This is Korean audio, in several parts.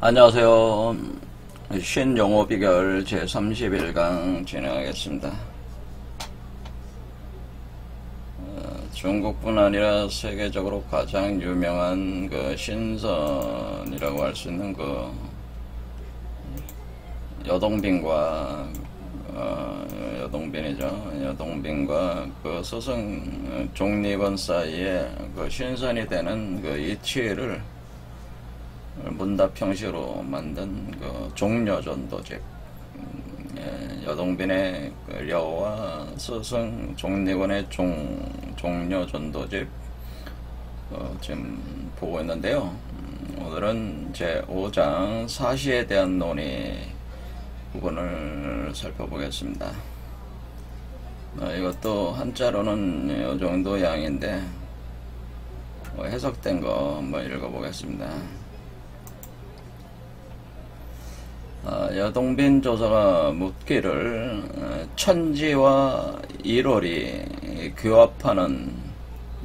안녕하세요. 신용어 비결 제31강 진행하겠습니다. 중국뿐 아니라 세계적으로 가장 유명한 그 신선이라고 할 수 있는 그 여동빈과 여동빈과 그 스승 종리건 사이에 그 신선이 되는 그 이치를 문답형식으로 만든 그 종려전도집, 여동빈의 그 려와 스승 종리건의 종려전도집 지금 보고 있는데요. 오늘은 제5장 사시에 대한 논의 부분을 살펴보겠습니다. 이것도 한자로는 이 정도 양인데 해석된 거 한번 읽어보겠습니다. 여동빈 조사가 묻기를 천지와 일월이 규합하는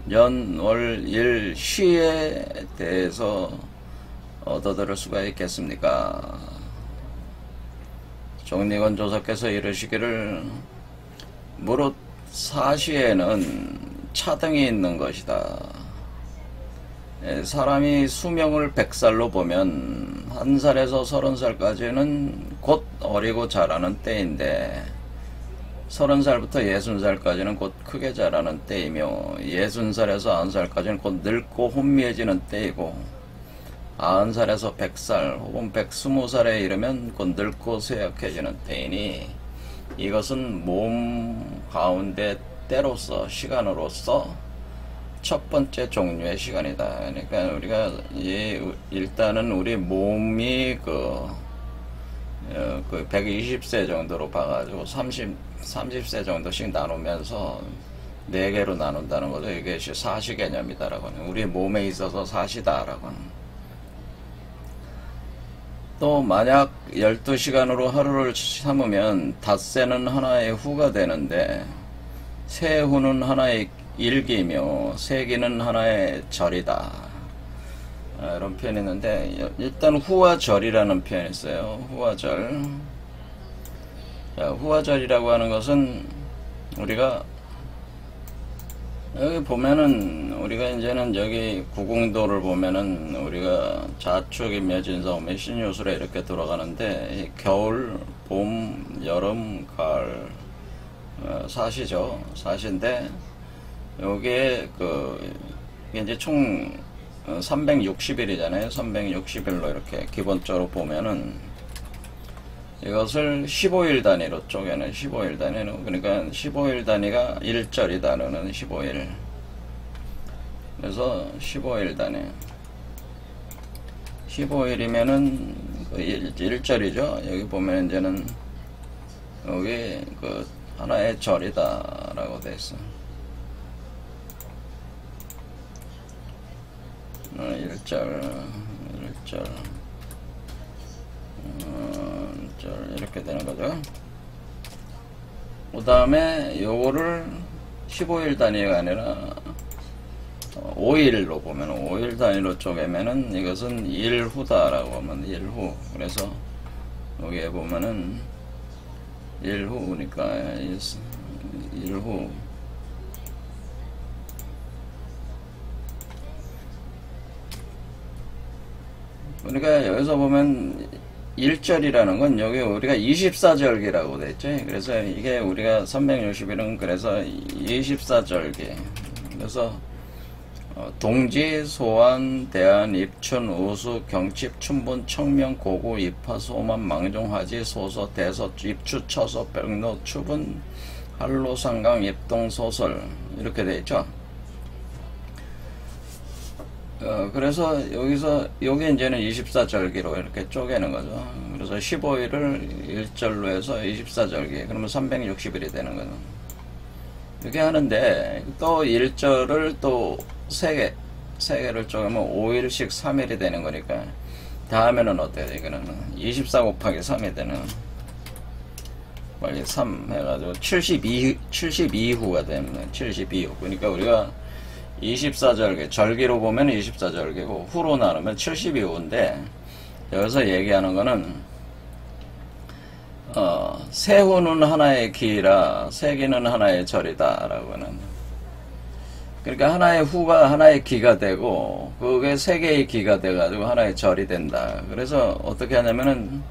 연월일 시에 대해서 얻어들을 수가 있겠습니까? 종리건 조사께서 이르시기를 무릇 사시에는 차등이 있는 것이다. 사람이 수명을 100살로 보면 1살에서 30살까지는 곧 어리고 자라는 때인데 30살부터 60살까지는 곧 크게 자라는 때이며 60살에서 90살까지는 곧 늙고 혼미해지는 때이고 90살에서 100살 혹은 120살에 이르면 곧 늙고 쇠약해지는 때이니 이것은 몸 가운데 때로서 시간으로서 첫 번째 종류의 시간이다. 그러니까 우리가 일단은 우리 몸이 그 120세 정도로 봐가지고 30세 정도씩 나누면서 4개로 나눈다는 거죠. 이게 사시 개념이다라고 하는, 우리 몸에 있어서 사시다라고 하는. 또 만약 12시간으로 하루를 삼으면 닷새는 하나의 후가 되는데 세 후는 하나의 일기며 세기는 하나의 절이다. 이런 표현이 있는데 일단 후와 절이라는 표현이 있어요. 후와 절. 후와 절이라고 하는 것은 우리가 여기 보면은 우리가 이제는 여기 구공도를 보면은 우리가 자축 임묘진성 신유술에 이렇게 돌아가는데 겨울, 봄, 여름, 가을 사시죠. 사시인데 요게 이제 총 360일이잖아요. 360일로 이렇게 기본적으로 보면은 이것을 15일 단위로 쪼개는 15일 단위로, 그러니까 15일 단위가 1절이다. 너는 15일. 그래서 15일 단위. 15일이면은 1절이죠. 여기 보면 이제는 여기 하나의 절이다라고 돼 있어. 1절 이렇게 되는 거죠. 그 다음에 요거를 15일 단위가 아니라 5일로 보면 5일 단위로 쪼개면은 이것은 일후다라고 하면 일후. 그래서 여기에 보면은 일후니까 일후. 그러니까 여기서 보면 1절이라는 건 여기 우리가 24절기라고 됐죠. 그래서 이게 우리가 360일은 그래서 24절기. 그래서 동지, 소환, 대안, 입춘, 우수, 경칩, 춘분, 청명, 고구, 입하, 소만, 망종, 하지, 소서, 대서, 입추, 처서, 병로, 추분, 한로, 상강, 입동, 소설 이렇게 돼 있죠. 그래서 여기서 요게 이제는 24절기로 이렇게 쪼개는 거죠. 그래서 15일을 1절로 해서 24절기, 그러면 360일이 되는 거죠. 이렇게 하는데 또 1절을 또 3개를 쪼개면 5일씩 3일이 되는 거니까 다음에는 어때요? 이거는 24 곱하기 3이 되는, 빨리 3 해가지고 72후가 됩니다. 72후. 그러니까 우리가 24절기, 절기로 보면 24절기고 후로 나누면 72후인데 여기서 얘기하는 거는 세후는 하나의 기라 세기는 하나의 절이다 라고는. 그러니까 하나의 후가 하나의 기가 되고 그게 세 개의 기가 돼 가지고 하나의 절이 된다. 그래서 어떻게 하냐면은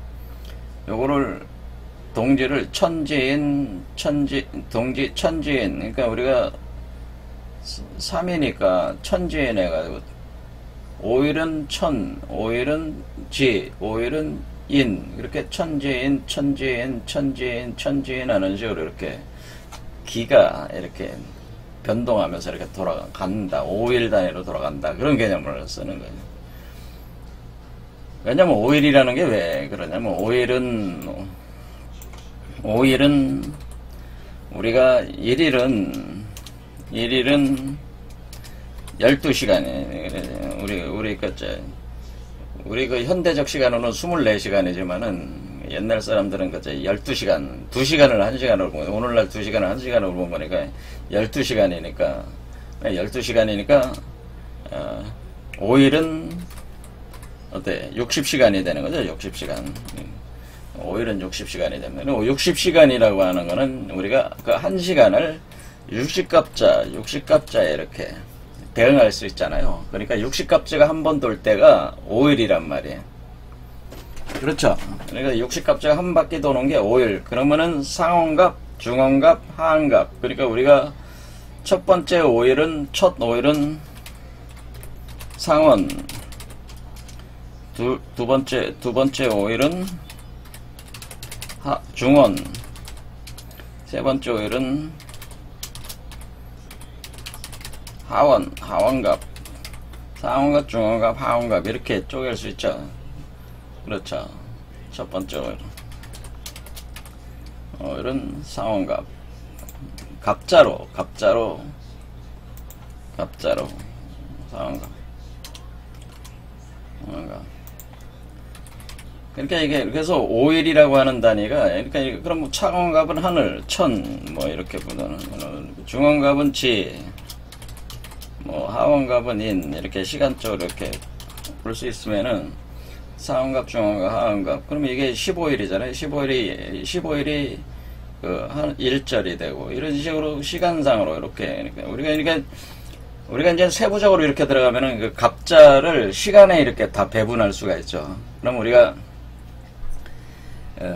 요거를 동지를 천지인 동지 천지인, 그러니까 우리가 3이니까 천지인 해가지고 오일은 천, 오일은 지, 오일은 인, 이렇게 천지인 하는 식으로 이렇게 기가 이렇게 변동하면서 이렇게 돌아간다. 5일 단위로 돌아간다. 그런 개념을 쓰는 거예요. 왜냐면 5일이라는 게 왜 그러냐면 5일은 우리가 1일은 12시간이 우리 그 현대적 시간으로는 24시간이지만은 옛날 사람들은 그저 12시간, 2시간을 1시간으로 보고, 오늘날 2시간을 1시간으로 본 거니까 12시간이니까 5일은 어때? 60시간이 되는 거죠. 60시간. 5일은 60시간이 되면 60시간이라고 하는 거는 우리가 그 1시간을 60갑자에 이렇게 대응할 수 있잖아요. 그러니까 60갑자가 한 번 돌 때가 5일이란 말이에요. 그렇죠. 그러니까 60갑자가 한 바퀴 도는 게 5일. 그러면은 상원갑, 중원갑, 하한갑. 그러니까 우리가 첫 번째 5일은 상원, 두 번째 5일은 중원, 세 번째 5일은 하원갑, 상원갑, 중원갑, 하원갑 이렇게 쪼갤 수 있죠. 그렇죠. 첫 번째 5일은 상원갑, 갑자로 상원갑, 그러니까 이게 그래서 5일이라고 하는 단위가, 그러니까 그럼 차원갑은 하늘, 천 뭐 이렇게 보다는, 중원갑은 지, 뭐 하원갑은 인, 이렇게 시간적으로 이렇게 볼 수 있으면은 상원갑, 중원갑, 하원갑. 그러면 이게 15일이잖아요. 15일이 그 한 1절이 되고 이런 식으로 시간상으로 이렇게. 그러니까 우리가 이제 세부적으로 이렇게 들어가면은 그 갑자를 시간에 이렇게 다 배분할 수가 있죠. 그럼 우리가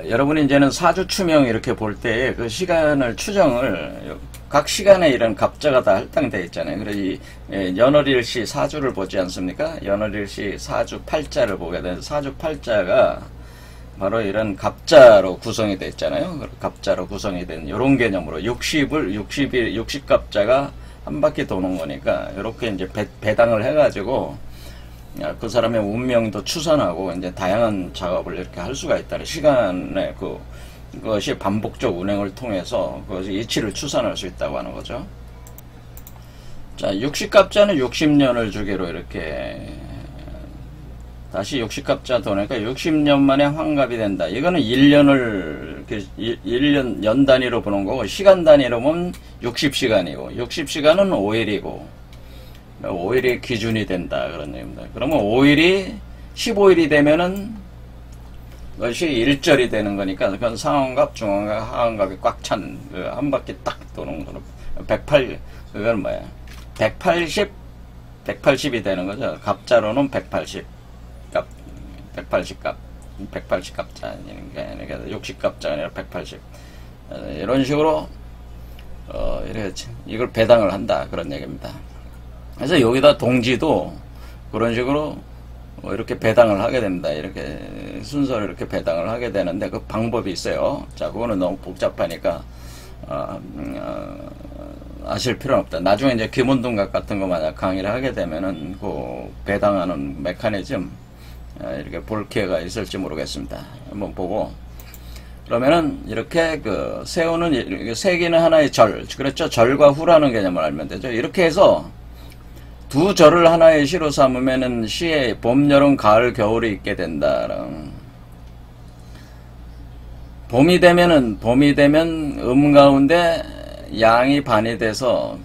여러분이 이제는 사주추명 이렇게 볼 때 그 시간을 추정을 각 시간에 이런 갑자가 다 할당되어 있잖아요. 그래서 이 연월일시 사주를 보지 않습니까? 연월일시 사주 팔자를 보게 되는 사주 팔자가 바로 이런 갑자로 구성이 되어 있잖아요. 갑자로 구성이 된 이런 개념으로 60갑자가 한 바퀴 도는 거니까 이렇게 이제 배당을 해가지고 그 사람의 운명도 추산하고 이제 다양한 작업을 이렇게 할 수가 있다는 시간에 그것이 반복적 운행을 통해서 그것이 이치를 추산할 수 있다고 하는 거죠. 자, 60갑자는 60년을 주기로 이렇게 다시 60갑자 도니까 60년 만에 환갑이 된다. 이거는 1년 연 단위로 보는 거고, 시간 단위로 보면 60시간이고 60시간은 5일이고 5일이 기준이 된다 그런 얘기입니다. 그러면 15일이 되면은 그것이 1절이 되는 거니까 그건 상원갑, 중원갑, 하원갑이 꽉 찬 한 바퀴 딱 도는 거로 그건 뭐야? 180이 되는 거죠. 갑자로는 180갑자 아니니까 60갑자가 아니라 180. 이런 식으로 이걸 배당을 한다 그런 얘기입니다. 그래서 여기다 동지도 그런 식으로 이렇게 배당을 하게 됩니다. 이렇게 순서를 이렇게 배당을 하게 되는데 그 방법이 있어요. 자, 그거는 너무 복잡하니까 아실 필요는 없다. 나중에 이제 귀문동각 같은 거 만약 강의를 하게 되면은 그 배당하는 메커니즘 이렇게 볼 기회가 있을지 모르겠습니다. 한번 보고. 그러면은 이렇게 그 세우는 세기는 하나의 절, 그렇죠? 절과 후라는 개념을 알면 되죠. 이렇게 해서 두 절을 하나의 시로 삼으면은 시에 봄, 여름, 가을, 겨울이 있게 된다. 봄이 되면 가운데 양이 반이 돼서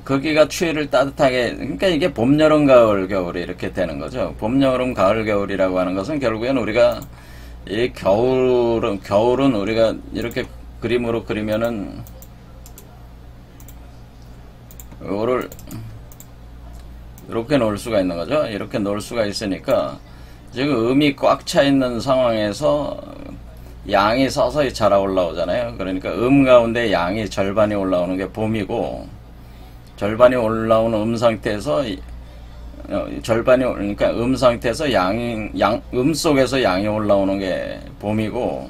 거기가 추위를 따뜻하게, 그러니까 이게 봄, 여름, 가을, 겨울이 이렇게 되는 거죠. 봄, 여름, 가을, 겨울이라고 하는 것은 결국엔 우리가 이 겨울은 우리가 이렇게 그림으로 그리면은 이거를 이렇게 놓을 수가 있는 거죠. 이렇게 놓을 수가 있으니까 지금 음이 꽉 차 있는 상황에서 양이 서서히 자라 올라오잖아요. 그러니까 음 가운데 양이 절반이 올라오는 게 봄이고, 절반이 올라오는 상태에서 그러니까 상태에서 음 속에서 양이 올라오는 게 봄이고,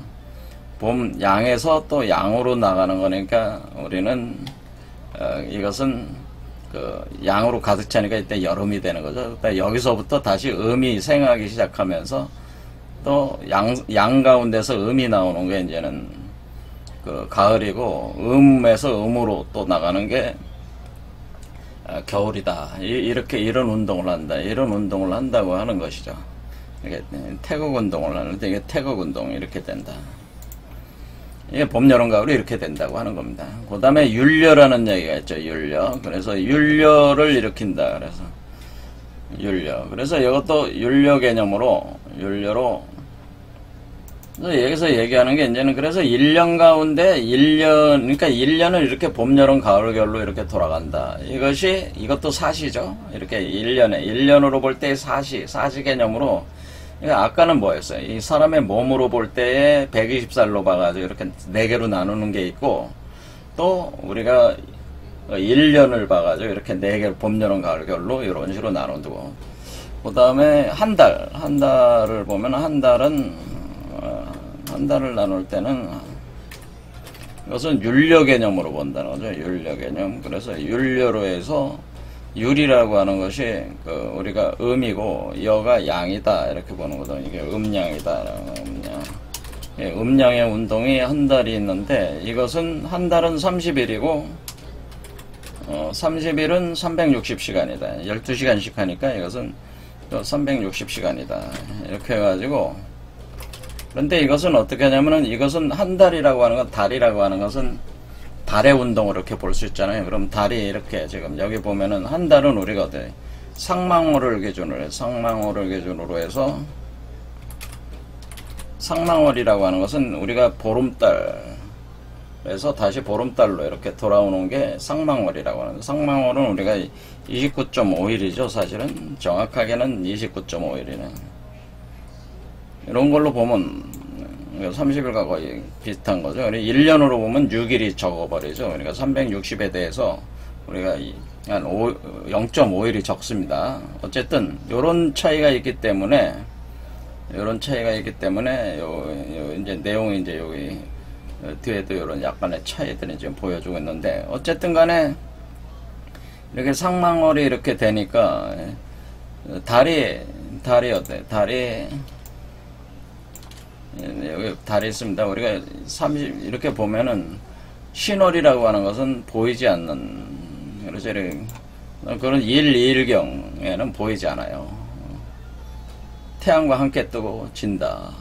양에서 또 양으로 나가는 거니까 우리는 이것은 그 양으로 가득 차니까 이때 여름이 되는 거죠. 그러니까 여기서부터 다시 음이 생하기 시작하면서 또 양 가운데서 음이 나오는 게 이제는 그 가을이고, 음에서 음으로 또 나가는 게 겨울이다. 이런 운동을 한다. 이런 운동을 한다고 하는 것이죠. 이게 태극 운동을 하는데 이게 태극 운동 이렇게 된다. 이게 봄, 여름, 가을이 이렇게 된다고 하는 겁니다. 그 다음에 율려라는 얘기가 있죠. 율려. 그래서 율려를 일으킨다. 그래서 율려. 그래서 이것도 율려 개념으로, 율려로 여기서 얘기하는 게 이제는, 그래서 1년 가운데 1년, 그러니까 1년을 이렇게 봄, 여름, 가을, 겨울로 이렇게 돌아간다. 이것도 사시죠. 이렇게 1년으로 볼 때 사시 개념으로. 아까는 뭐였어요? 이 사람의 몸으로 볼 때에 120살로 봐가지고 이렇게 4개로 나누는 게 있고, 또 우리가 1년을 봐가지고 이렇게 4개로 봄, 여름, 가을, 겨울로 이런 식으로 나누고, 그 다음에 한 달을 보면 한 달을 나눌 때는 이것은 율려 개념으로 본다는 거죠. 율려 개념. 그래서 율려로 해서 율이라고 하는 것이 우리가 음이고 여가 양이다 이렇게 보는 거죠. 이게 음양이다. 음양. 예, 음양의 운동이 한 달이 있는데, 이것은 한 달은 30일이고 30일은 360시간이다. 12시간씩 하니까 이것은 360시간이다. 이렇게 해가지고, 그런데 이것은 어떻게 하냐면은, 이것은 한 달이라고 하는 건, 달이라고 하는 것은 달의 운동을 이렇게 볼 수 있잖아요. 그럼 달이 이렇게 지금 여기 보면은 한 달은 우리가 어때? 상망월을 기준으로 해서, 상망월이라고 하는 것은 우리가 보름달에서 다시 보름달로 이렇게 돌아오는 게 상망월이라고 하는 거예요. 상망월은 우리가 29.5일이죠. 사실은 정확하게는 29.5일이네. 이런 걸로 보면 30일과 거의 비슷한 거죠. 1년으로 보면 6일이 적어버리죠. 그러니까 360에 대해서 우리가 한 0.5일이 적습니다. 어쨌든 요런 차이가 있기 때문에 이제 내용이 이제 여기 뒤에도 이런 약간의 차이들이 지금 보여주고 있는데, 어쨌든 간에 이렇게 상망월이 이렇게 되니까 달이 어때? 여기 달이 있습니다. 우리가 이렇게 보면은 신월이라고 하는 것은 보이지 않는, 그래서 그런 1, 2일경에는 보이지 않아요. 태양과 함께 뜨고 진다.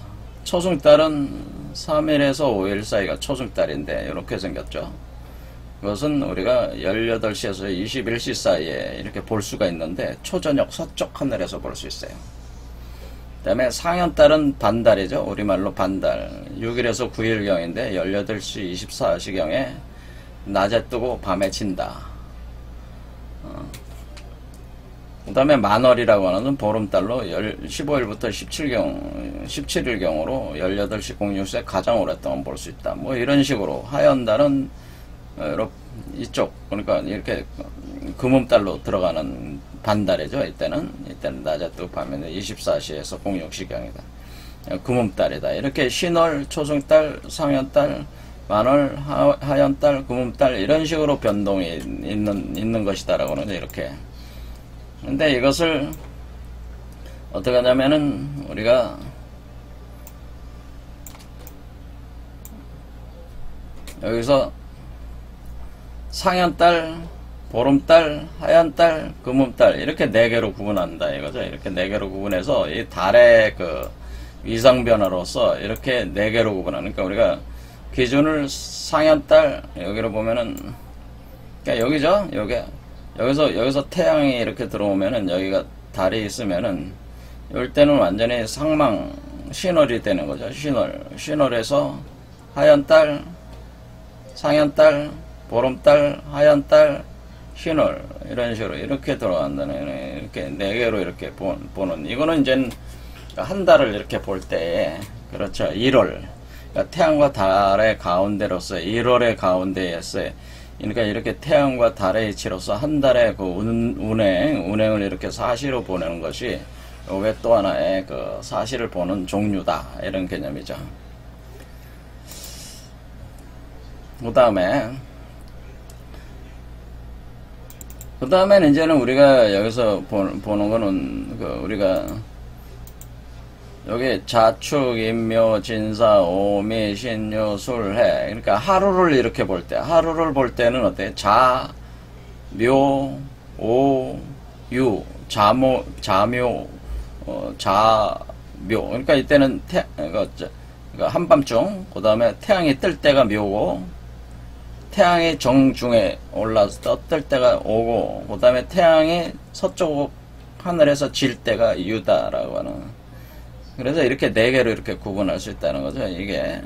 초승달은 3일에서 5일 사이가 초승달인데 이렇게 생겼죠. 그것은 우리가 18시에서 21시 사이에 이렇게 볼 수가 있는데, 초저녁 서쪽 하늘에서 볼 수 있어요. 그 다음에 상현달은 반달이죠. 우리말로 반달. 6일에서 9일경인데 18시 24시경에 낮에 뜨고 밤에 진다. 그 다음에 만월이라고 하는 보름달로 15일부터 17일경으로 18시 06분에 가장 오랫동안 볼 수 있다. 뭐 이런 식으로. 하연달은 이쪽, 그러니까 이렇게 금음달로 들어가는 반달이죠. 이때는 낮에 뜨고 밤에 24시에서 06시경이다. 금음달이다. 이렇게 신월, 초승달, 상현달, 만월, 하연달, 금음달 이런 식으로 변동이 있는 것이다라고 하는데, 이렇게. 근데 이것을 어떻게 하냐면은 우리가 여기서 상현달, 보름달, 하얀달, 금음달 이렇게 4개로 구분한다 이거죠. 이렇게 4개로 구분해서 이 달의 그 위상 변화로서 이렇게 4개로 구분하는, 그러니까 우리가 기준을 상현달 여기로 보면은, 그러니까 여기죠. 여기 여기서 태양이 이렇게 들어오면은 여기가 달이 있으면은 이럴 때는 완전히 상망 신월이 되는 거죠. 신월에서 하얀 달, 상현 달, 보름 달, 하얀 달, 신월 이런 식으로 이렇게 들어간다는 이렇게 네 개로 이렇게 보는 이거는 이제 한 달을 이렇게 볼 때 그렇죠. 1월 그러니까 태양과 달의 가운데로서 1월의 가운데에서 그러니까 이렇게 태양과 달의 이치로서 한 달의 그 운행을 이렇게 사시로 보내는 것이 왜 또 하나의 그 사시를 보는 종류다 이런 개념이죠. 그 다음에는 이제는 우리가 여기서 보는 거는 그 우리가 여기 자축, 인묘, 진사, 오미, 신유, 술해 그러니까 하루를 이렇게 볼 때는 어때? 자, 묘, 오, 유, 자묘, 자묘 그러니까 이때는 한밤중 그 다음에 태양이 뜰 때가 묘고 태양이 정중에 올라서 뜰 때가 오고 그 다음에 태양이 서쪽 하늘에서 질 때가 유다라고 하는 그래서 이렇게 네 개로 이렇게 구분할 수 있다는 거죠. 이게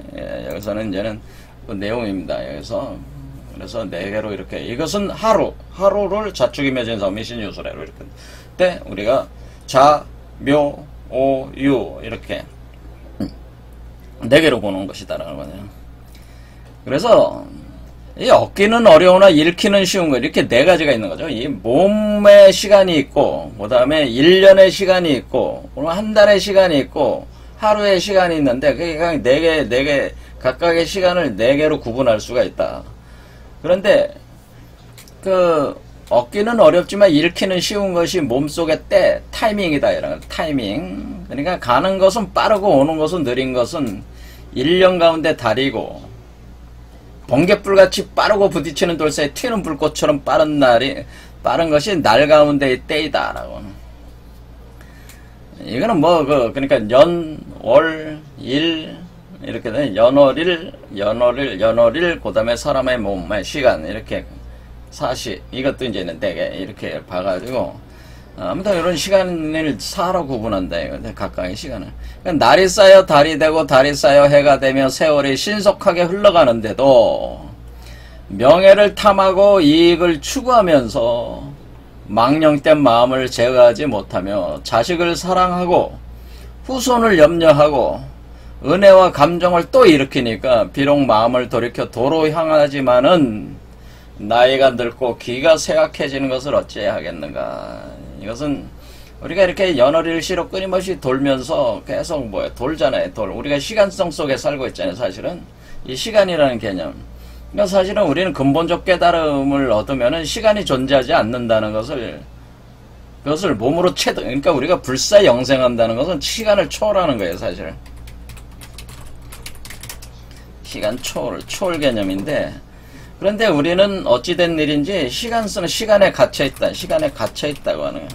여기서는 이제는 그 내용입니다. 여기서 그래서 네 개로 이렇게 이것은 하루를 자축이며 진사오미 신유술해로 이렇게 때 우리가 자, 묘, 오, 유 이렇게 네 개로 보는 것이다라는 거죠. 그래서 이 얻기는 어려우나 잃기는 쉬운 거 이렇게 네 가지가 있는 거죠. 이 몸의 시간이 있고 그 다음에 1년의 시간이 있고 한 달의 시간이 있고 하루의 시간이 있는데 그게 네 개 각각의 시간을 네 개로 구분할 수가 있다. 그런데 그 얻기는 어렵지만 잃기는 쉬운 것이 몸속의 때 타이밍이다 이런 타이밍. 그러니까 가는 것은 빠르고 오는 것은 느린 것은 1년 가운데 달이고 번갯불같이 빠르고 부딪히는 돌사에 튀는 불꽃처럼 빠른 것이 날 가운데의 때이다라고. 이거는 뭐 그러니까 연, 월, 일 이렇게 되는 연월일 그다음에 사람의 몸의 시간 이렇게 사시 이것도 이제 되게 이렇게 봐가지고 아무튼 이런 시간을 사로 구분한다 이거 각각의 시간을. 그러니까 날이 쌓여 달이 되고 달이 쌓여 해가 되며 세월이 신속하게 흘러가는데도 명예를 탐하고 이익을 추구하면서 망령된 마음을 제어하지 못하며 자식을 사랑하고 후손을 염려하고 은혜와 감정을 또 일으키니까 비록 마음을 돌이켜 도로 향하지만은 나이가 늙고 기가 쇠약해지는 것을 어찌해야 하겠는가. 이것은 우리가 이렇게 연월일시로 끊임없이 돌면서 계속 돌잖아요. 우리가 시간성 속에 살고 있잖아요. 사실은 이 시간이라는 개념. 그러니까 사실은 우리는 근본적 깨달음을 얻으면은 시간이 존재하지 않는다는 그것을 몸으로 그러니까 우리가 불사영생한다는 것은 시간을 초월하는 거예요. 사실 시간 초월 개념인데. 그런데 우리는 어찌된 일인지 시간에 갇혀있다고 하는 거예요.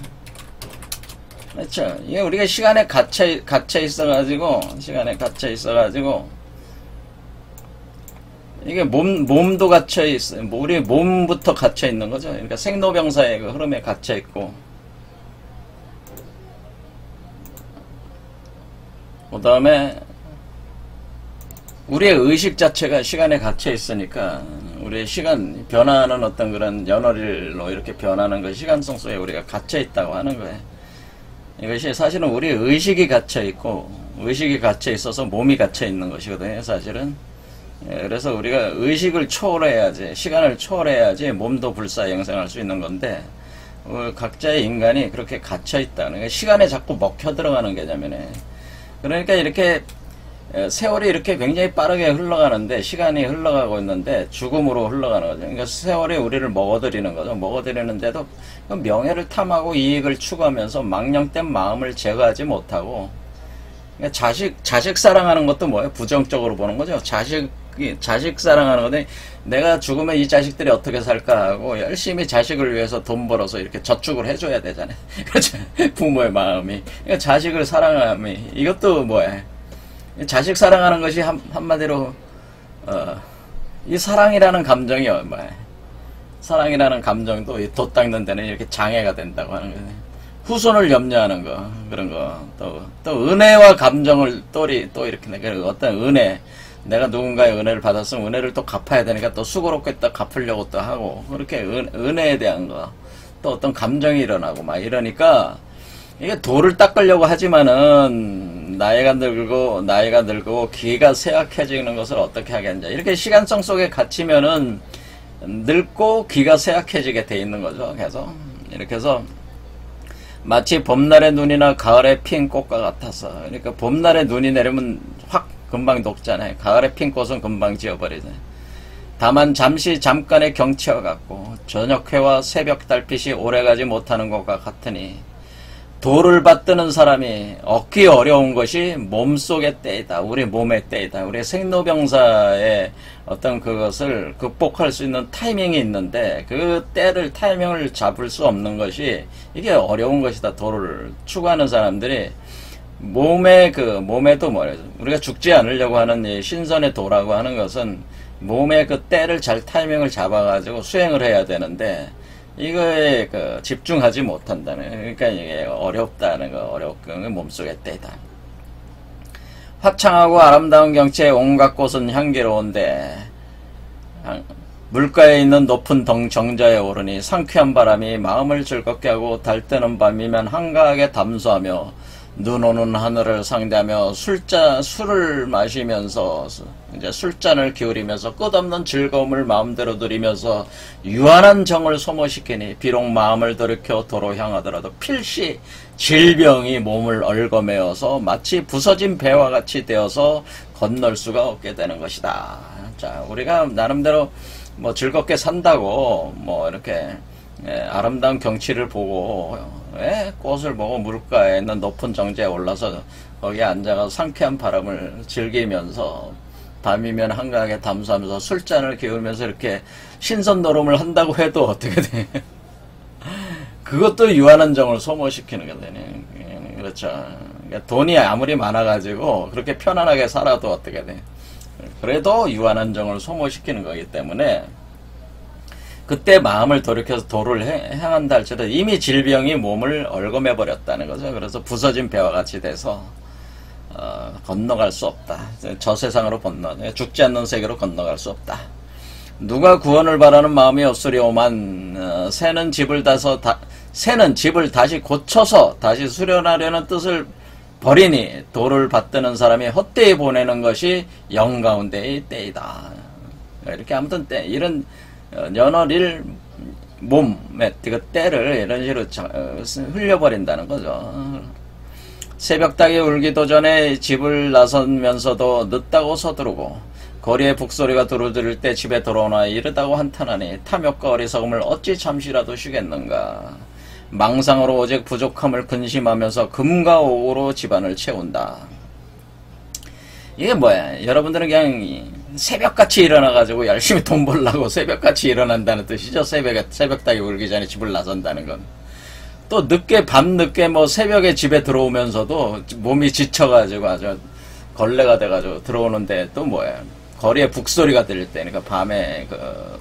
그렇죠. 이게 우리가 시간에 갇혀 있어가지고, 이게 몸도 갇혀있어요. 우리 몸부터 갇혀있는 거죠. 그러니까 생로병사의 그 흐름에 갇혀있고, 그 다음에, 우리의 의식 자체가 시간에 갇혀 있으니까 우리의 시간 변화하는 어떤 그런 연월일로 이렇게 변하는 것 시간성 속에 우리가 갇혀 있다고 하는 거예요. 이것이 사실은 우리의 의식이 갇혀 있고 의식이 갇혀 있어서 몸이 갇혀 있는 것이거든요. 사실은. 그래서 우리가 의식을 초월해야지 시간을 초월해야지 몸도 불사영생할 수 있는 건데 각자의 인간이 그렇게 갇혀 있다는 거예요. 시간에 자꾸 먹혀 들어가는 개념이네. 그러니까 이렇게 세월이 이렇게 굉장히 빠르게 흘러가는데 시간이 흘러가고 있는데 죽음으로 흘러가는 거죠. 그러니까 세월이 우리를 먹어들이는 거죠. 먹어들이는데도 명예를 탐하고 이익을 추구하면서 망령된 마음을 제거하지 못하고 그러니까 자식 사랑하는 것도 뭐예요? 부정적으로 보는 거죠. 자식 사랑하는 건데 내가 죽으면 이 자식들이 어떻게 살까 하고 열심히 자식을 위해서 돈 벌어서 이렇게 저축을 해줘야 되잖아요. 그렇죠? 부모의 마음이. 그러니까 자식을 사랑함이 이것도 뭐예요? 자식 사랑하는 것이 한마디로 이 사랑이라는 감정이 뭐예요? 사랑이라는 감정도 이 돛 닦는 데는 이렇게 장애가 된다고 하는 거예요. 후손을 염려하는 거, 그런 거. 또 은혜와 감정을 또 이렇게, 그리고 어떤 은혜, 내가 누군가의 은혜를 받았으면 은혜를 또 갚아야 되니까 또 수고롭게 또 갚으려고 또 하고, 그렇게 은혜에 대한 거, 또 어떤 감정이 일어나고 막 이러니까, 이게 돌을 닦으려고 하지만은, 나이가 늙고, 기가 쇠약해지는 것을 어떻게 하겠냐. 이렇게 시간성 속에 갇히면은, 늙고 기가 쇠약해지게 돼 있는 거죠, 계속. 이렇게 해서, 마치 봄날의 눈이나 가을에 핀 꽃과 같아서. 그러니까 봄날에 눈이 내리면 확 금방 녹잖아요. 가을에 핀 꽃은 금방 지어버리잖아요. 다만 잠깐의 경치와 같고 저녁회와 새벽 달빛이 오래가지 못하는 것과 같으니 돌을 받드는 사람이 얻기 어려운 것이 몸속의 때이다. 우리 몸의 때이다. 우리 생로병사의 어떤 그것을 극복할 수 있는 타이밍이 있는데 그 타이밍을 잡을 수 없는 것이 이게 어려운 것이다. 돌을 추구하는 사람들이 몸에도 뭐래요. 우리가 죽지 않으려고 하는 이 신선의 도라고 하는 것은 몸의 그 때를 잘 타이밍을 잡아가지고 수행을 해야 되는데 이거에 집중하지 못한다는, 그러니까 이게 어렵다는 거, 어렵고 몸속의 때다. 화창하고 아름다운 경치에 온갖 곳은 향기로운데 물가에 있는 높은 정자에 오르니 상쾌한 바람이 마음을 즐겁게 하고 달뜨는 밤이면 한가하게 담수하며 눈 오는 하늘을 상대하며 술을 마시면서 이제 술잔을 기울이면서 끝없는 즐거움을 마음대로 누리면서 유한한 정을 소모시키니 비록 마음을 돌이켜 도로 향하더라도 필시 질병이 몸을 얽어매어서 마치 부서진 배와 같이 되어서 건널 수가 없게 되는 것이다. 자, 우리가 나름대로 뭐 즐겁게 산다고 뭐 이렇게 아름다운 경치를 보고 꽃을 보고 물가에 있는 높은 정자에 올라서 거기에 앉아서 상쾌한 바람을 즐기면서 밤이면 한가하게 담수하면서 술잔을 기울면서 이렇게 신선 노름을 한다고 해도 어떻게 돼? 그것도 유한한 정을 소모시키는 거네. 그렇죠. 그러니까 돈이 아무리 많아가지고 그렇게 편안하게 살아도 어떻게 돼? 그래도 유한한 정을 소모시키는 거기 때문에 그때 마음을 돌이켜서 도를 향한다 할지라도 이미 질병이 몸을 얽어매 버렸다는 거죠. 그래서 부서진 배와 같이 돼서 건너갈 수 없다. 저 세상으로 죽지 않는 세계로 건너갈 수 없다. 누가 구원을 바라는 마음이 없으리오만 새는 집을 다시 고쳐서 다시 수련하려는 뜻을 버리니 도를 받드는 사람이 헛되이 보내는 것이 영가운데의 때이다. 이렇게 아무튼 이런 연월일 몸의 그 때를 이런 식으로 흘려버린다는 거죠. 새벽닭이 울기도 전에 집을 나서면서도 늦다고 서두르고 거리에 북소리가 두루두를 때 집에 돌아오나 이르다고 한탄하니 탐욕과 어리석음을 어찌 잠시라도 쉬겠는가. 망상으로 오직 부족함을 근심하면서 금과 옥으로 집안을 채운다. 이게 뭐야? 여러분들은 그냥 새벽같이 일어나가지고 열심히 돈 벌려고 새벽같이 일어난다는 뜻이죠. 새벽닭이 울기 전에 집을 나선다는 건. 또 밤늦게 뭐 새벽에 집에 들어오면서도 몸이 지쳐가지고 아주 걸레가 돼가지고 들어오는데 또 뭐야? 거리에 북소리가 들릴 때, 그러니까 밤에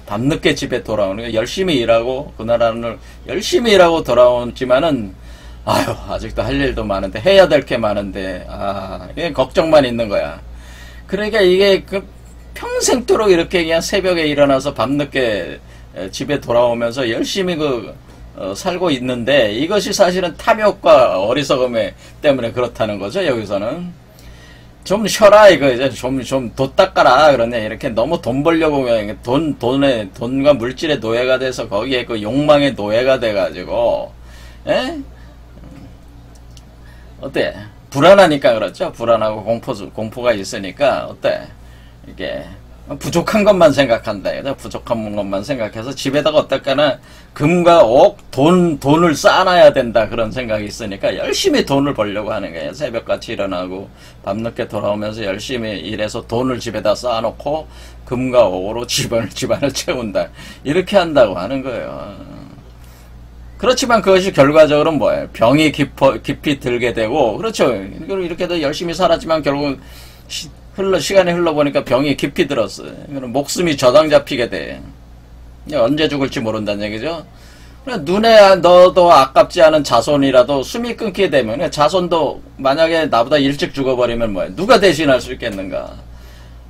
밤늦게 집에 돌아오는 열심히 일하고 그날 하는 열심히 일하고 돌아오지만은 아유 아직도 할 일도 많은데 해야 될 게 많은데 이게 걱정만 있는 거야. 그러니까 이게 평생토록 이렇게 그냥 새벽에 일어나서 밤늦게 집에 돌아오면서 열심히 살고 있는데 이것이 사실은 탐욕과 어리석음 때문에 그렇다는 거죠. 여기서는 좀 쉬어라 이거 이제 좀 돈 닦아라 그러네. 이렇게 너무 돈 벌려고 돈과 물질의 노예가 돼서 거기에 그 욕망의 노예가 돼가지고 어때? 불안하니까 그렇죠. 불안하고 공포가 있으니까 어때? 이게 부족한 것만 생각한다. 부족한 것만 생각해서 집에다가 어떨까나 금과 옥, 돈을 쌓아놔야 된다. 그런 생각이 있으니까 열심히 돈을 벌려고 하는 거예요. 새벽같이 일어나고 밤늦게 돌아오면서 열심히 일해서 돈을 집에다 쌓아놓고 금과 옥으로 집안을 채운다. 이렇게 한다고 하는 거예요. 그렇지만 그것이 결과적으로 뭐예요? 병이 깊이 들게 되고, 그렇죠. 이렇게도 열심히 살았지만 결국 시간이 흘러보니까 병이 깊이 들었어요. 목숨이 저당 잡히게 돼. 언제 죽을지 모른다는 얘기죠. 눈에 너도 아깝지 않은 자손이라도 숨이 끊기게 되면 자손도 만약에 나보다 일찍 죽어버리면 뭐야? 누가 대신할 수 있겠는가?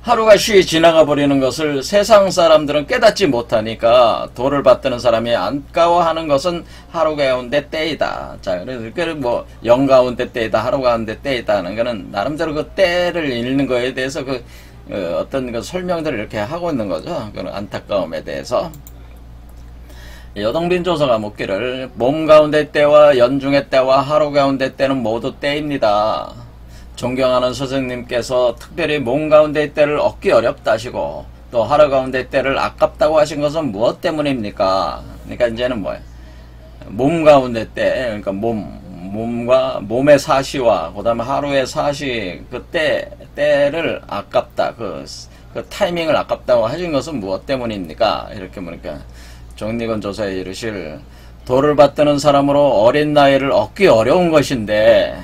하루가 쉬이 지나가 버리는 것을 세상 사람들은 깨닫지 못하니까 도를 받드는 사람이 안까워하는 것은 하루 가운데 때이다. 자, 그래서 뭐 영 가운데 때이다, 하루 가운데 때이다 하는 거는 나름대로 그 때를 읽는 거에 대해서 어떤 그 설명들을 이렇게 하고 있는 거죠. 그 안타까움에 대해서. 여동빈 조서가 묻기를 몸 가운데 때와 연중의 때와 하루 가운데 때는 모두 때입니다. 존경하는 선생님께서 특별히 몸 가운데 때를 얻기 어렵다 하시고 또 하루 가운데 때를 아깝다고 하신 것은 무엇 때문입니까? 그러니까 이제는 뭐예요? 몸 가운데 때, 그러니까 몸과 몸의 사시와 그 다음에 하루의 사시 그 때를 아깝다, 그 타이밍을 아깝다고 하신 것은 무엇 때문입니까? 이렇게 보니까 정리건 조사에 이르실 도를 받드는 사람으로 어린 나이를 얻기 어려운 것인데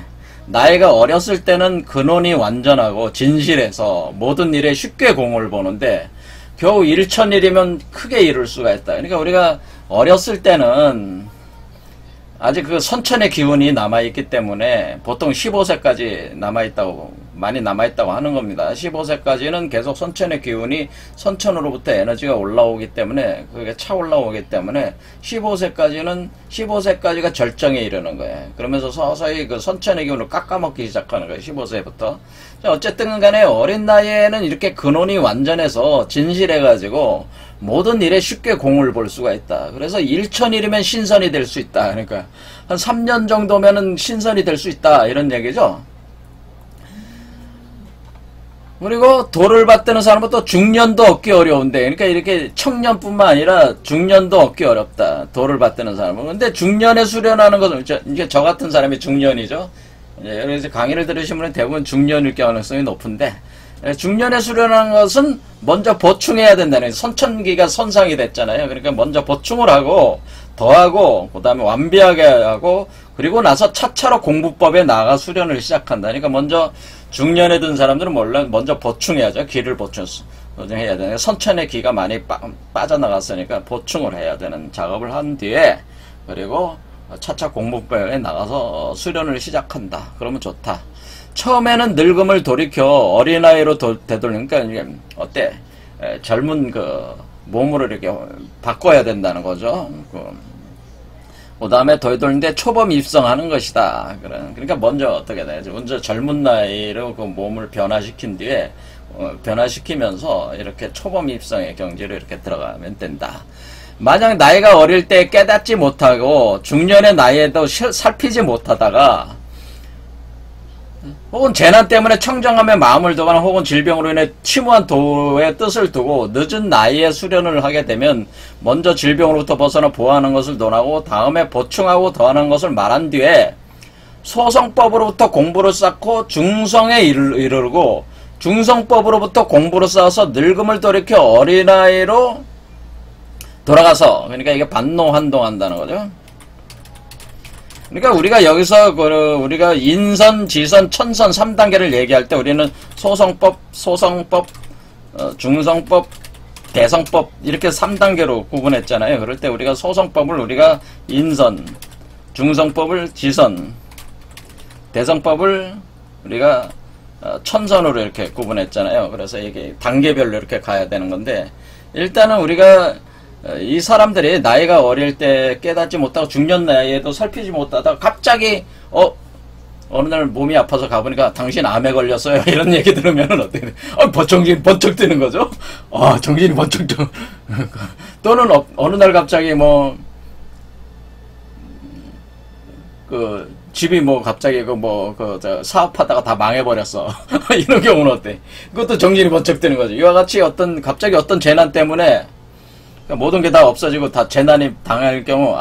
나이가 어렸을 때는 근원이 완전하고 진실해서 모든 일에 쉽게 공을 보는데 겨우 일천일이면 크게 이룰 수가 있다. 그러니까 우리가 어렸을 때는 아직 그 선천의 기운이 남아있기 때문에 보통 15세까지 많이 남아있다고 하는 겁니다. 15세까지는 계속 선천의 기운이 선천으로부터 에너지가 올라오기 때문에 그게 차 올라오기 때문에 15세까지가 절정에 이르는 거예요. 그러면서 서서히 그 선천의 기운을 깎아먹기 시작하는 거예요. 15세부터. 어쨌든 간에 어린 나이에는 이렇게 근원이 완전해서 진실해가지고 모든 일에 쉽게 공을 볼 수가 있다. 그래서 일천일이면 신선이 될 수 있다. 그러니까 한 3년 정도면은 신선이 될 수 있다. 이런 얘기죠. 그리고 도를 받드는 사람은 또 중년도 얻기 어려운데, 그러니까 이렇게 청년뿐만 아니라 중년도 얻기 어렵다. 도를 받드는 사람은. 근데 중년에 수련하는 것은, 이제 저 같은 사람이 중년이죠. 그래서 강의를 들으시면 대부분 중년일 가능성이 높은데, 중년에 수련하는 것은 먼저 보충해야 된다는 거예요. 선천기가 손상이 됐잖아요. 그러니까 먼저 보충을 하고, 더하고, 그 다음에 완비하게 하고, 그리고 나서 차차로 공부법에 나아가 수련을 시작한다. 그러니까 먼저 중년에 든 사람들은 먼저 보충해야죠. 기를 보충해야 되는 선천의 기가 많이 빠져나갔으니까 보충을 해야 되는 작업을 한 뒤에 그리고 차차 공부법에 나가서 수련을 시작한다. 그러면 좋다. 처음에는 늙음을 돌이켜 어린아이로 되돌리니까 이게 어때? 젊은 몸으로 이렇게 바꿔야 된다는 거죠. 그 다음에 되돌리는데 초범 입성하는 것이다. 그러니까 먼저 어떻게 돼야지? 먼저 젊은 나이로 그 몸을 변화시킨 뒤에 변화시키면서 이렇게 초범 입성의 경지로 이렇게 들어가면 된다. 만약 나이가 어릴 때 깨닫지 못하고 중년의 나이에도 살피지 못하다가 혹은 재난 때문에 청정함에 마음을 두거나 혹은 질병으로 인해 침무한 도의 뜻을 두고 늦은 나이에 수련을 하게 되면 먼저 질병으로부터 벗어나 보호하는 것을 논하고 다음에 보충하고 더하는 것을 말한 뒤에 소성법으로부터 공부를 쌓고 중성에 이르고 중성법으로부터 공부를 쌓아서 늙음을 돌이켜 어린아이로 돌아가서, 그러니까 이게 반노환동한다는 거죠. 그러니까 우리가 여기서 우리가 인선, 지선, 천선 3단계를 얘기할 때 우리는 소성법, 중성법, 대성법 이렇게 3단계로 구분했잖아요. 그럴 때 우리가 소성법을 우리가 인선, 중성법을 지선, 대성법을 우리가 천선으로 이렇게 구분했잖아요. 그래서 이게 단계별로 이렇게 가야 되는 건데 일단은 우리가 이 사람들이 나이가 어릴 때 깨닫지 못하고 중년 나이에도 살피지 못하다가 갑자기 어느 날 몸이 아파서 가보니까 당신 암에 걸렸어요 이런 얘기 들으면 어떻게 돼? 정신이 번쩍 뜨는 거죠. 정신이 번쩍 뜨. 또는 어느 날 갑자기 집이 갑자기 사업하다가 다 망해버렸어. 이런 경우는 어때? 그것도 정신이 번쩍 뜨는 거죠. 이와 같이 갑자기 어떤 재난 때문에 모든 게 다 없어지고 다 재난이 당할 경우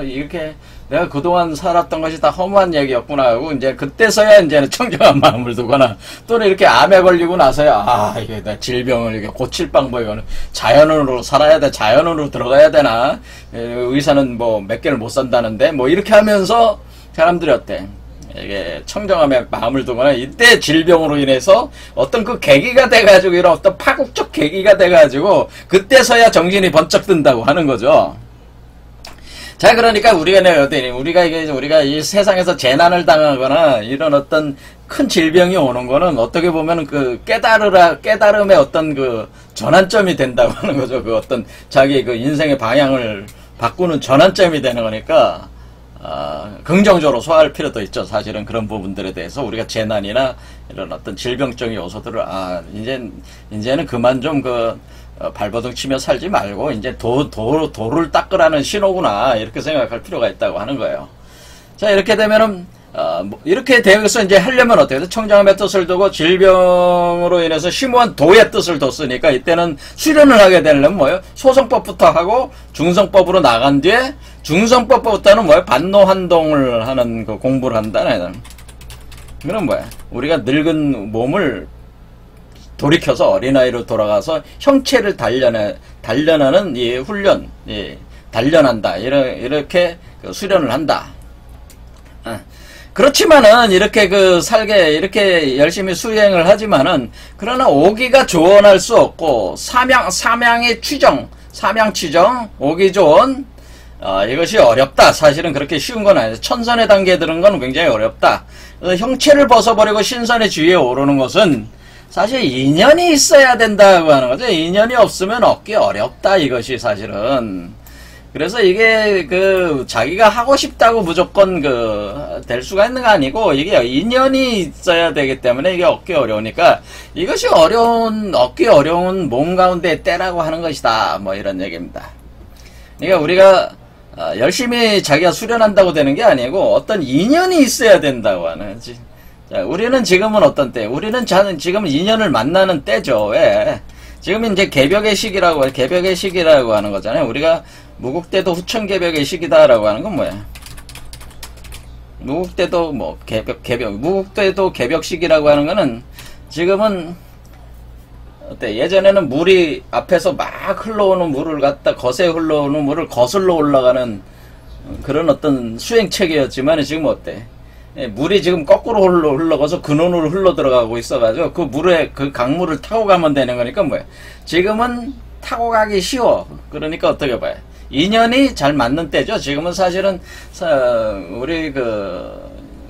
이렇게 내가 그동안 살았던 것이 다 허무한 얘기였구나 하고 이제 그때서야 이제는 청정한 마음을 두거나 또는 이렇게 암에 걸리고 나서야 이게 나 질병을 이렇게 고칠 방법이거든. 자연으로 살아야 돼. 자연으로 들어가야 되나? 의사는 몇 개를 못 산다는데 이렇게 하면서 사람들이 어때? 이게 청정함에 마음을 두거나 이때 질병으로 인해서 어떤 그 계기가 돼가지고 이런 어떤 파국적 계기가 돼가지고 그때서야 정신이 번쩍 든다고 하는 거죠. 자, 그러니까 우리가 이 세상에서 재난을 당하거나 이런 어떤 큰 질병이 오는 거는 어떻게 보면 그 깨달음의 어떤 그 전환점이 된다고 하는 거죠. 그 어떤 자기 그 인생의 방향을 바꾸는 전환점이 되는 거니까, 긍정적으로 소화할 필요도 있죠. 사실은 그런 부분들에 대해서 우리가 재난이나 이런 어떤 질병적인 요소들을, 이제는 그만 좀 발버둥 치며 살지 말고, 이제 도를 닦으라는 신호구나. 이렇게 생각할 필요가 있다고 하는 거예요. 자, 이렇게 되면은, 이렇게 되어서 이제 하려면 어떻게 해요? 청정함의 뜻을 두고 질병으로 인해서 심오한 도의 뜻을 뒀으니까 이때는 수련을 하게 되려면 뭐예요? 소성법부터 하고 중성법으로 나간 뒤에 중성법부터는 뭐예요? 반노한동을 하는 그 공부를 한다는. 그럼 뭐야? 우리가 늙은 몸을 돌이켜서 어린아이로 돌아가서 형체를 단련하는 이 훈련, 단련한다. 이렇게 수련을 한다. 그렇지만은 이렇게 이렇게 열심히 수행을 하지만은 그러나 오기가 조언할 수 없고 사명의 사명 취정, 오기 조언, 이것이 어렵다. 사실은 그렇게 쉬운 건 아니죠. 천선의 단계에 들은 건 굉장히 어렵다. 그래서 형체를 벗어버리고 신선의 주위에 오르는 것은 사실 인연이 있어야 된다고 하는 거죠. 인연이 없으면 얻기 어렵다. 이것이 사실은. 그래서 이게 자기가 하고 싶다고 무조건 될 수가 있는 거 아니고 이게 인연이 있어야 되기 때문에 이게 얻기 어려우니까 이것이 얻기 어려운 몸 가운데 때라고 하는 것이다. 뭐 이런 얘기입니다. 그러니까 우리가 열심히 자기가 수련한다고 되는 게 아니고 어떤 인연이 있어야 된다고 하는 거지. 자, 우리는 지금은 어떤 때? 우리는 지금 인연을 만나는 때죠. 왜? 지금 이제 개벽의 시기라고 하는 거잖아요. 우리가 무국대도 후천개벽의 시기다라고 하는 건 뭐야? 무국대도 무국대도 개벽 시기라고 하는 거는 지금은 어때? 예전에는 물이 앞에서 막 흘러오는 물을 거세 흘러오는 물을 거슬러 올라가는 그런 어떤 수행체계였지만 지금 어때? 물이 지금 거꾸로 흘러가서 근원으로 흘러 들어가고 있어가지고 그 강물을 타고 가면 되는 거니까 뭐야? 지금은 타고 가기 쉬워. 그러니까 어떻게 봐요? 인연이 잘 맞는 때죠. 지금은 사실은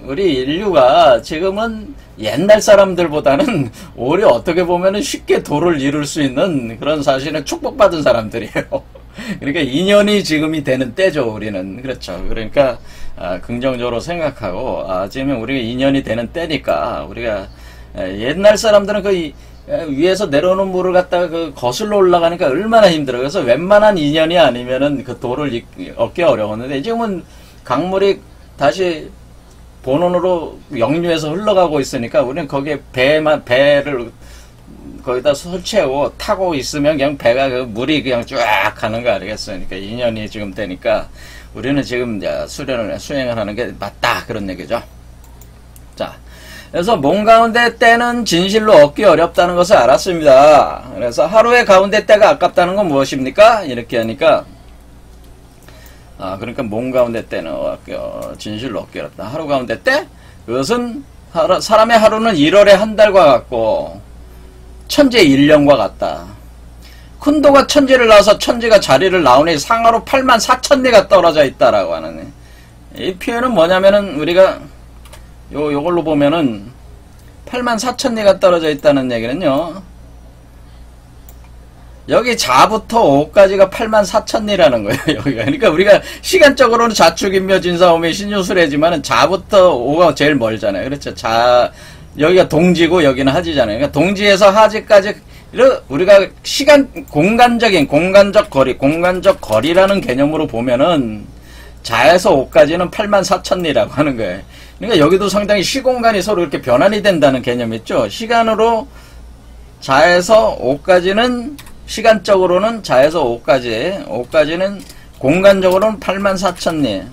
우리 인류가 지금은 옛날 사람들보다는 오히려 어떻게 보면은 쉽게 도를 이룰 수 있는 그런 사실은 축복받은 사람들이에요. 그러니까 인연이 지금이 되는 때죠. 우리는. 그렇죠. 그러니까 긍정적으로 생각하고 지금 우리가 인연이 되는 때니까 우리가 옛날 사람들은 위에서 내려오는 물을 갖다가 거슬러 올라가니까 얼마나 힘들어요. 그래서 웬만한 인연이 아니면은 그 도를 얻기 어려웠는데 지금은 강물이 다시 본원으로 역류해서 흘러가고 있으니까 우리는 거기에 배를 거기다 설치하고 타고 있으면 그냥 배가 물이 그냥 쫙 가는 거 아니겠어요. 그러니까 인연이 지금 되니까 우리는 지금 수행을 하는 게 맞다. 그런 얘기죠. 자. 그래서 몸 가운데 때는 진실로 얻기 어렵다는 것을 알았습니다. 그래서 하루의 가운데 때가 아깝다는 건 무엇입니까? 이렇게 하니까 그러니까 몸 가운데 때는 진실로 얻기 어렵다. 하루 가운데 때? 그것은 사람의 하루는 1월의 한 달과 같고 천재의 1년과 같다. 큰 도가 천지를 낳아서 천지가 자리를 나오니 상하로 84,000리가 떨어져 있다라고 하는 이 표현은 뭐냐면은 우리가 요걸로 보면은 84,000리가 떨어져 있다는 얘기는요. 여기 자부터 오까지가 84,000리라는 거예요. 여기가. 그러니까 우리가 시간적으로는 자축인묘 진사오미 신유술해지만은 자부터 오가 제일 멀잖아요. 그렇죠. 여기가 동지고 여기는 하지잖아요. 그러니까 동지에서 하지까지 우리가 공간적 거리라는 개념으로 보면은 자에서 오까지는 84,000리라고 하는 거예요. 그러니까 여기도 상당히 시공간이 서로 이렇게 변환이 된다는 개념이 있죠. 시간으로 자에서 5까지는 시간적으로는 자에서 5까지는 공간적으로는 84,000리.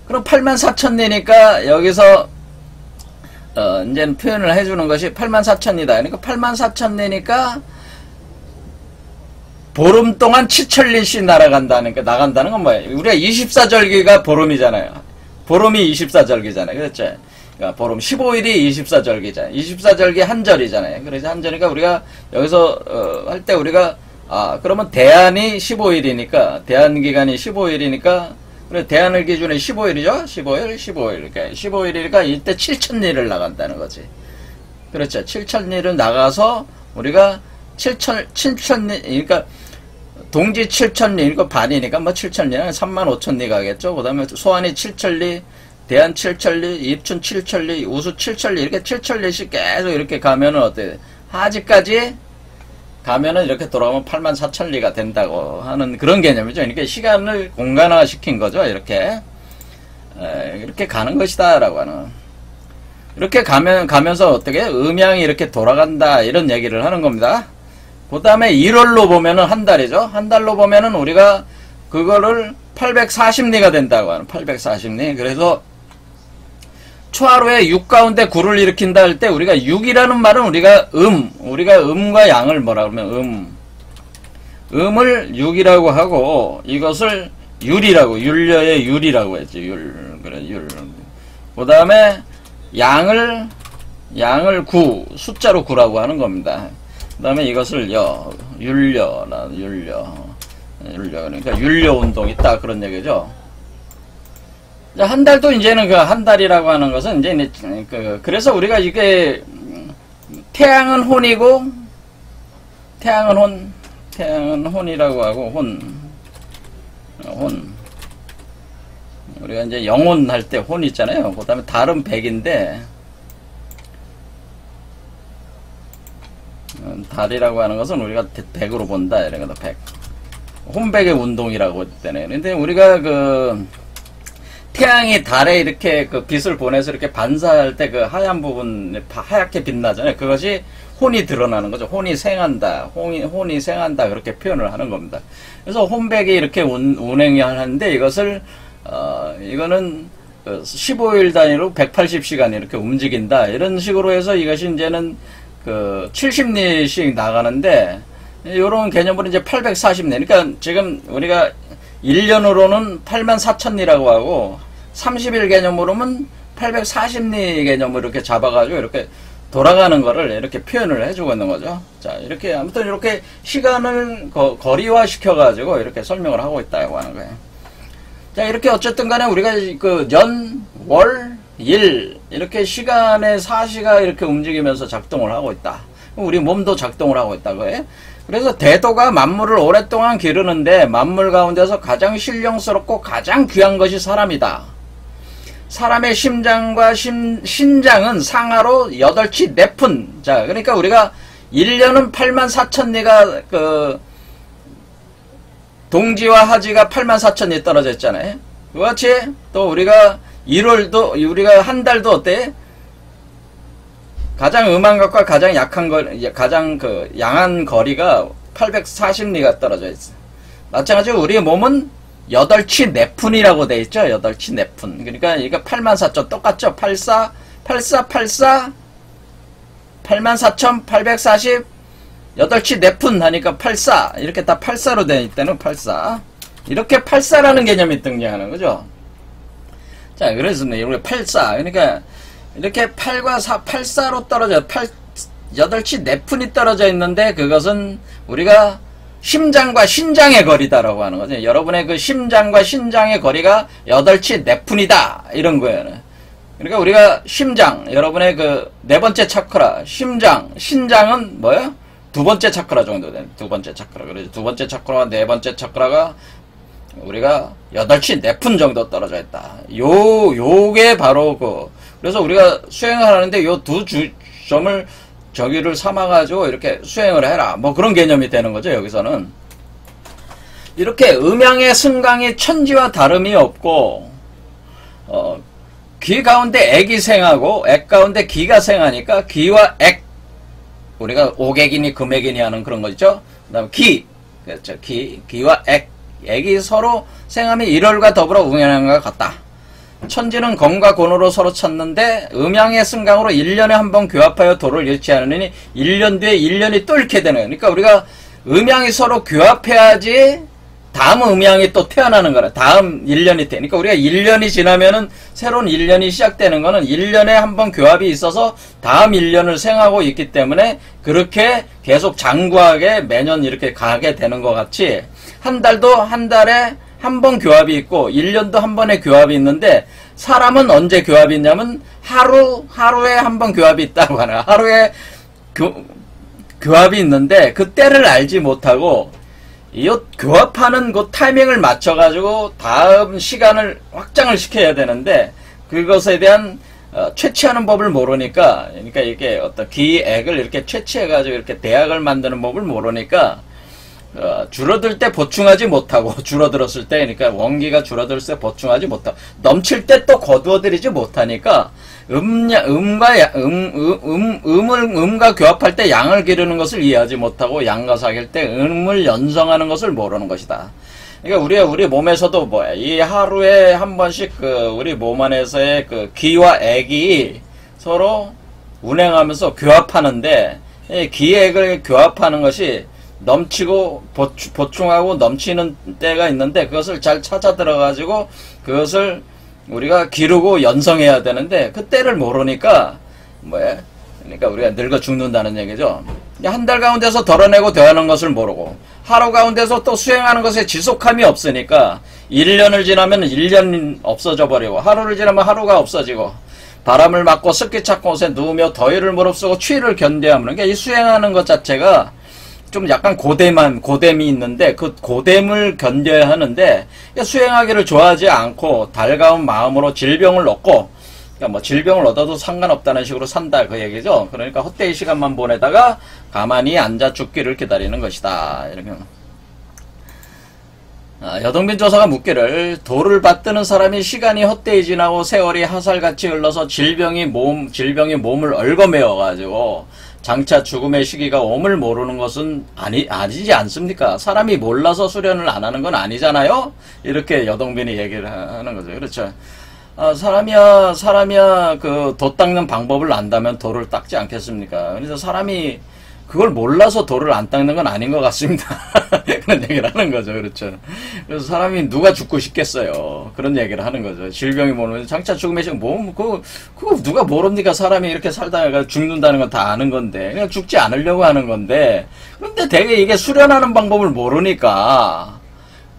그럼 84,000리니까 여기서 이제는 표현을 해주는 것이 84,000리다. 그러니까 84,000리니까 보름 동안 7천리씩 나간다는 건 뭐예요? 우리가 24절기가 보름이잖아요. 보름이 24절기잖아요. 그렇죠? 그러니까 보름 15일이 24절기잖아요. 24절기 한절이잖아요. 그래서 한절이니까 우리가 여기서 할 때 우리가 그러면 대한이 15일이니까 대한 기간이 15일이니까 그래 대한을 기준에 15일이죠. 15일. 그러니까 15일이니까 이때 7천리를 나간다는 거지. 그렇죠. 7천리를 나가서 우리가 7천리 그러니까 동지 7천리 그러니까 반이니까 뭐 7천리는 35,000리 가겠죠. 그다음에 소환이 7천리, 대한 7천리, 입춘 7천리, 우수 7천리 이렇게 7천리씩 계속 이렇게 가면은 어때? 하지까지 가면은 이렇게 돌아가면 84,000리가 된다고 하는 그런 개념이죠. 그러니까 시간을 공간화 시킨 거죠. 이렇게 가는 것이다라고 하는. 이렇게 가면서 어떻게 음양이 이렇게 돌아간다 이런 얘기를 하는 겁니다. 그 다음에 1월로 보면은 한 달이죠. 한 달로 보면은 우리가 그거를 840리가 된다고 하는 840리. 그래서 초하루에 6 가운데 9를 일으킨다 할 때 우리가 6이라는 말은 우리가 음과 양을 뭐라 그러면 음을 6이라고 하고 이것을 율이라고 율려의 율이라고 했지. 율. 그 다음에 양을 9 숫자로 9라고 하는 겁니다. 그 다음에 이것을 율려 그러니까 율려 운동이 딱 그런 얘기죠. 한 달도 이제는 그 한 달이라고 하는 것은 이제 그래서 우리가 이게 태양은 혼이고 태양은 혼이라고 하고 혼 우리가 이제 영혼 할 때 혼 있잖아요. 그 다음에 달은 백인데 달이라고 하는 것은 우리가 백으로 본다. 이런 거다. 백. 혼백의 운동이라고 했대네. 근데 우리가 태양이 달에 이렇게 빛을 보내서 이렇게 반사할 때 그 하얀 부분 하얗게 빛나잖아요. 그것이 혼이 드러나는 거죠. 혼이 생한다. 혼이 생한다. 그렇게 표현을 하는 겁니다. 그래서 혼백이 이렇게 운행이 하는데 이것을 이거는 15일 단위로 180시간 이렇게 움직인다. 이런 식으로 해서 이것이 이제는 70리씩 나가는데, 요런 개념으로 이제 840리. 그러니까 지금 우리가 1년으로는 84,000리라고 하고, 30일 개념으로는 840리 개념으로 이렇게 잡아가지고 이렇게 돌아가는 거를 이렇게 표현을 해주고 있는 거죠. 자, 이렇게, 아무튼 이렇게 시간을 거리화 시켜가지고 이렇게 설명을 하고 있다고 하는 거예요. 자, 이렇게 어쨌든 간에 우리가 년, 월, 일, 이렇게 시간의 사시가 이렇게 움직이면서 작동을 하고 있다. 우리 몸도 작동을 하고 있다고요. 그래서 대도가 만물을 오랫동안 기르는데 만물 가운데서 가장 신령스럽고 가장 귀한 것이 사람이다. 사람의 심장과 신장은 상하로 8치 4푼. 자, 그러니까 우리가 1년은 84,000리가 동지와 하지가 84,000리 떨어져 있잖아요. 그같이 또 우리가 1월도 우리가 한 달도 어때? 가장 음한 것과 가장 약한 가장 양한 거리가 840리가 떨어져 있어. 마찬가지로 우리의 몸은 8치 4푼이라고 돼 있죠. 8치 4푼. 그러니까 이거 84,000 똑같죠. 84,840 8치 4푼 하니까 84 이렇게 다 84로 돼 있다는 84 이렇게 84라는 개념이 등장하는 거죠. 자, 그래서 우리 84 그러니까 이렇게 8과 4 84로 떨어져 8치 4푼이 떨어져 있는데 그것은 우리가 심장과 신장의 거리다라고 하는 거죠. 여러분의 그 심장과 신장의 거리가 8치 4푼이다 이런 거예요. 그러니까 우리가 심장 여러분의 그 네 번째 차크라 신장은 뭐예요? 두 번째 차크라 정도 되는 두 번째 차크라. 그래서 두 번째 차크라와 네 번째 차크라가 우리가 8치 4푼 정도 떨어져 있다. 요게 바로 그래서 우리가 수행을 하는데 요 두 점을 저기를 삼아가지고 이렇게 수행을 해라. 뭐 그런 개념이 되는 거죠, 여기서는. 이렇게 음양의 승강이 천지와 다름이 없고, 귀 가운데 액이 생하고, 액 가운데 기가 생하니까, 기와 액, 우리가 옥액이니 금액이니 하는 그런 거 있죠? 그 다음에 기, 그렇죠. 기와 액, 액이 서로 생함이 1월과 더불어 운행하는 것 같다. 천지는 검과 곤으로 서로 찾는데 음양의 승강으로 1년에 한 번 교합하여 도를 일치하느니 1년 뒤에 1년이 또 이렇게 되는 거예요. 그러니까 우리가 음양이 서로 교합해야지 다음 음양이 또 태어나는 거라. 다음 1년이 되니까 우리가 1년이 지나면은 새로운 1년이 시작되는 거는 1년에 한 번 교합이 있어서 다음 1년을 생하고 있기 때문에 그렇게 계속 장구하게 매년 이렇게 가게 되는 것 같이 한 달도 한 달에 한 번 교합이 있고 1년도 한 번의 교합이 있는데 사람은 언제 교합이 있냐면 하루에 한 번 교합이 있다고 하나. 하루에 교합이 있는데 그 때를 알지 못하고 이 교합하는 그 타이밍을 맞춰가지고 다음 시간을 확장을 시켜야 되는데 그것에 대한 채취하는 법을 모르니까 그러니까 이게 어떤 기액을 이렇게 채취해가지고 이렇게 대학을 만드는 법을 모르니까 줄어들 때 보충하지 못하고 줄어들었을 때 그러니까 원기가 줄어들었을 때 보충하지 못하고 넘칠 때 또 거두어들이지 못하니까 음과 교합할 때 양을 기르는 것을 이해하지 못하고 양과 사귈 때 음을 연성하는 것을 모르는 것이다. 그러니까 우리 몸에서도 뭐야 이 하루에 한 번씩 우리 몸 안에서의 기와 액이 서로 운행하면서 교합하는데 이 기액을 교합하는 것이 넘치고 보충하고 넘치는 때가 있는데 그것을 잘 찾아 들어가지고 그것을 우리가 기르고 연성해야 되는데 그 때를 모르니까 뭐야 그러니까 우리가 늙어 죽는다는 얘기죠. 한 달 가운데서 덜어내고 더하는 것을 모르고 하루 가운데서 또 수행하는 것에 지속함이 없으니까 1년을 지나면 1년 없어져 버리고 하루를 지나면 하루가 없어지고 바람을 맞고 습기 찬 곳에 누우며 더위를 무릅쓰고 추위를 견뎌하면 그러니까 이 수행하는 것 자체가 좀 약간 고됨이 있는데 그 고됨을 견뎌야 하는데 수행하기를 좋아하지 않고 달가운 마음으로 질병을 얻고 그러니까 뭐 질병을 얻어도 상관없다는 식으로 산다 그 얘기죠. 그러니까 헛되이 시간만 보내다가 가만히 앉아 죽기를 기다리는 것이다. 이렇게. 여동빈 조사가 묻기를 도를 받드는 사람이 시간이 헛되이 지나고 세월이 하살같이 흘러서 질병이 몸을 얽어매어 가지고 장차 죽음의 시기가 옴을 모르는 것은 아니지 않습니까? 사람이 몰라서 수련을 안 하는 건 아니잖아요? 이렇게 여동빈이 얘기를 하는 거죠. 그렇죠. 사람이야, 도 닦는 방법을 안다면 도를 닦지 않겠습니까? 그래서 사람이 그걸 몰라서 도를 안 닦는 건 아닌 것 같습니다. 그런 얘기를 하는 거죠. 그렇죠. 그래서 사람이 누가 죽고 싶겠어요. 그런 얘기를 하는 거죠. 질병이 모르면 장차 죽음의 시간, 그거 누가 모릅니까? 사람이 이렇게 살다가 죽는다는 건 다 아는 건데. 그냥 죽지 않으려고 하는 건데. 그런데 되게 이게 수련하는 방법을 모르니까.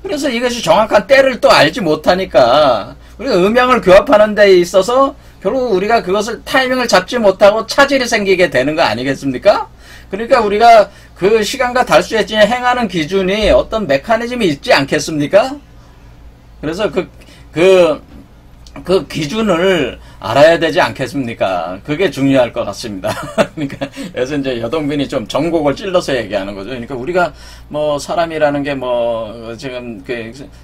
그래서 이것이 정확한 때를 또 알지 못하니까. 우리가 음양을 교합하는 데 있어서 결국 우리가 그것을 타이밍을 잡지 못하고 차질이 생기게 되는 거 아니겠습니까? 그러니까 우리가 그 시간과 달수에 행하는 기준이 어떤 메커니즘이 있지 않겠습니까? 그래서 그 기준을 알아야 되지 않겠습니까? 그게 중요할 것 같습니다. 그러니까, 그래서 이제 여동빈이 좀 전곡을 찔러서 얘기하는 거죠. 그러니까 우리가 뭐 사람이라는 게 뭐 지금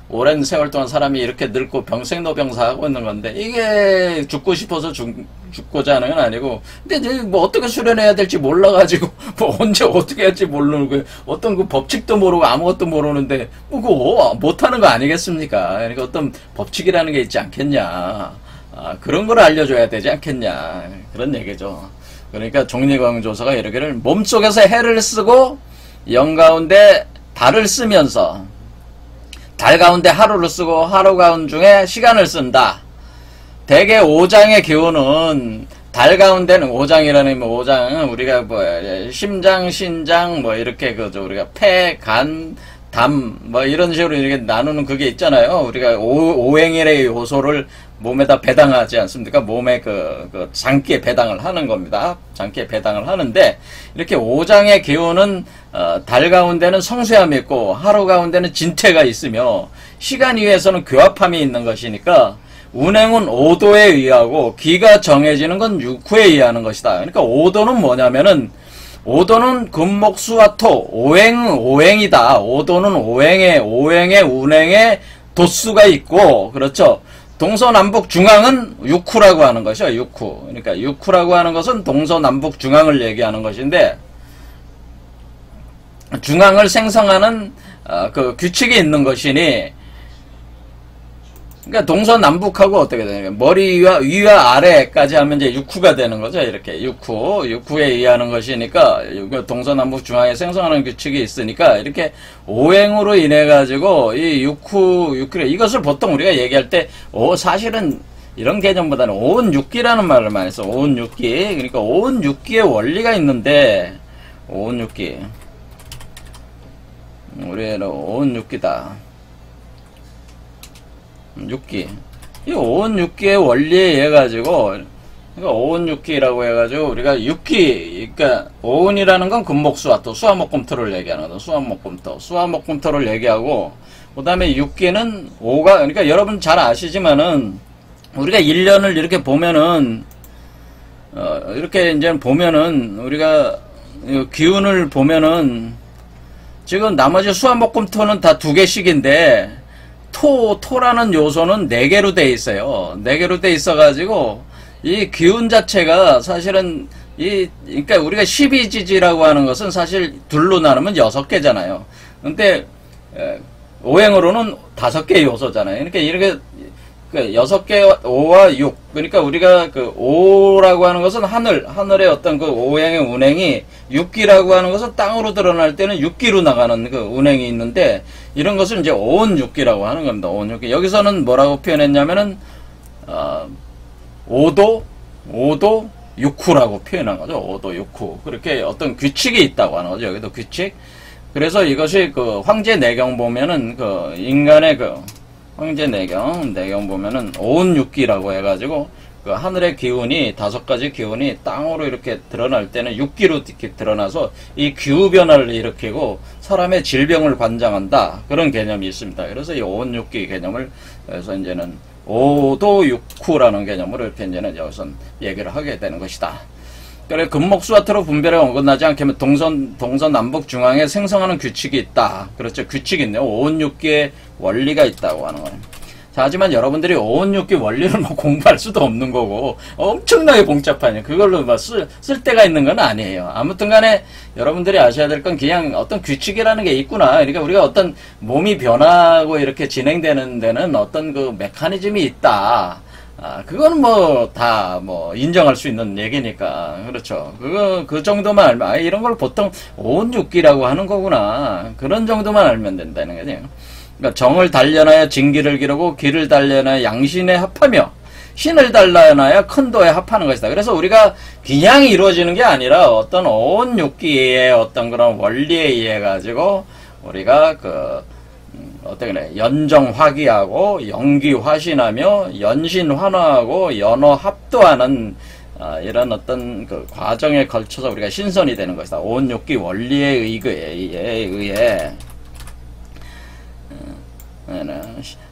오랜 세월 동안 사람이 이렇게 늙고 병생노병사하고 있는 건데 이게 죽고 싶어서 죽고자 하는 건 아니고 근데 이제 뭐 어떻게 수련해야 될지 몰라가지고 뭐 언제 어떻게 할지 모르고 어떤 그 법칙도 모르고 아무것도 모르는데 뭐 그거 못하는 거 아니겠습니까? 그러니까 어떤 법칙이라는 게 있지 않겠냐. 그런 걸 알려줘야 되지 않겠냐 그런 얘기죠. 그러니까 종리광조사가 이러기를 몸속에서 해를 쓰고 영 가운데 달을 쓰면서 달 가운데 하루를 쓰고 하루 가운데 시간을 쓴다. 대개 오장의 기운은 달 가운데는 오장이라는 오장은 우리가 뭐 심장, 신장 뭐 이렇게 우리가 폐, 간, 담 뭐 이런 식으로 이렇게 나누는 그게 있잖아요. 우리가 오행일의 요소를 몸에다 배당하지 않습니까? 몸에 장기에 배당을 하는 겁니다. 장기에 배당을 하는데 이렇게 오장의 기운은 달 가운데는 성쇠함이 있고 하루 가운데는 진퇴가 있으며 시간 위에서는 교합함이 있는 것이니까 운행은 오도에 의하고 기가 정해지는 건 육후에 의하는 것이다. 그러니까 오도는 뭐냐면은 오도는 금목수와 토, 오행이다. 오도는 오행의 운행의 도수가 있고, 그렇죠. 동서남북 중앙은 육후라고 하는 것이요. 육후. 그러니까 육후라고 하는 것은 동서남북 중앙을 얘기하는 것인데, 중앙을 생성하는 그 규칙이 있는 것이니, 그러니까 동서남북하고 어떻게 되냐. 머리 위와 아래까지 하면 이제 육후가 되는 거죠. 이렇게 육후에 의하는 것이니까 동서남북 중앙에 생성하는 규칙이 있으니까 이렇게 오행으로 인해 가지고 이 육후 이것을 보통 우리가 얘기할 때 사실은 이런 개념보다는 오온육기라는 말을 많이 써. 오온육기. 그러니까 오온육기의 원리가 있는데 오온육기. 우리는 오온육기다. 육기. 이 오온육기의 원리에 의해 가지고, 그러니까 오온육기라고 해가지고 우리가 육기, 그러니까 오온이라는 건 금목수화토, 수화목금토를 얘기하는 거죠. 수화목금토를 얘기하고, 그 다음에 육기는 오가, 그러니까 여러분 잘 아시지만은 우리가 1년을 이렇게 보면은 이렇게 이제 보면은 우리가 기운을 보면은 지금 나머지 수화목금토는 다 2개씩인데 토라는 요소는 4개로 돼 있어요. 4개로 돼 있어가지고, 이 기운 자체가 사실은, 그러니까 우리가 12지지라고 하는 것은 사실 둘로 나누면 6개잖아요. 근데, 오행으로는 5개의 요소잖아요. 그러니까 이렇게, 6개, 5와 6. 그러니까 우리가 그 5라고 하는 것은 하늘의 어떤 그 오행의 운행이, 6기라고 하는 것은 땅으로 드러날 때는 6기로 나가는 그 운행이 있는데, 이런 것을 이제 오온육기라고 하는 겁니다. 오온육기. 여기서는 뭐라고 표현했냐면은, 5도 6후라고 표현한 거죠. 5도 6후. 그렇게 어떤 규칙이 있다고 하는 거죠. 여기도 규칙. 그래서 이것이 그 황제내경 보면은 그 인간의 그 황제내경 보면은 오온육기라고 해가지고 그 하늘의 기운이 5가지 기운이 땅으로 이렇게 드러날 때는 육기로 이렇게 드러나서 이 기후 변화를 일으키고 사람의 질병을 관장한다. 그런 개념이 있습니다. 그래서 이 오온육기 개념을 그래서 이제는 오도육후라는 개념으로 이렇게 이제는 여기서 얘기를 하게 되는 것이다. 그래 금목수화토로 분별에 어긋나지 않게 하면 동서남북 중앙에 생성하는 규칙이 있다. 그렇죠. 규칙이 있네요. 오온육기의 원리가 있다고 하는 거예요. 자, 하지만 여러분들이 오온육기 원리를 뭐 공부할 수도 없는 거고 엄청나게 복잡하냐. 그걸로 뭐 쓸 데가 있는 건 아니에요. 아무튼 간에 여러분들이 아셔야 될 건 그냥 어떤 규칙이라는 게 있구나. 그러니까 우리가 어떤 몸이 변하고 이렇게 진행되는 데는 어떤 그 메커니즘이 있다. 그거는 뭐 다 뭐 인정할 수 있는 얘기니까. 그렇죠. 그 정도만 알면 이런 걸 보통 오온육기라고 하는 거구나. 그런 정도만 알면 된다는 거죠. 그러니까 정을 단련하여 진기를 기르고 기를 단련하여 양신에 합하며 신을 단련하여 큰도에 합하는 것이다. 그래서 우리가 그냥 이루어지는 게 아니라 어떤 오온육기의 어떤 그런 원리에 의해 가지고 우리가 어떻게 그래 연정화기하고 영기화신하며 연신환화하고 연어합도하는 이런 어떤 그 과정에 걸쳐서 우리가 신선이 되는 것이다. 오온육기 원리에 의해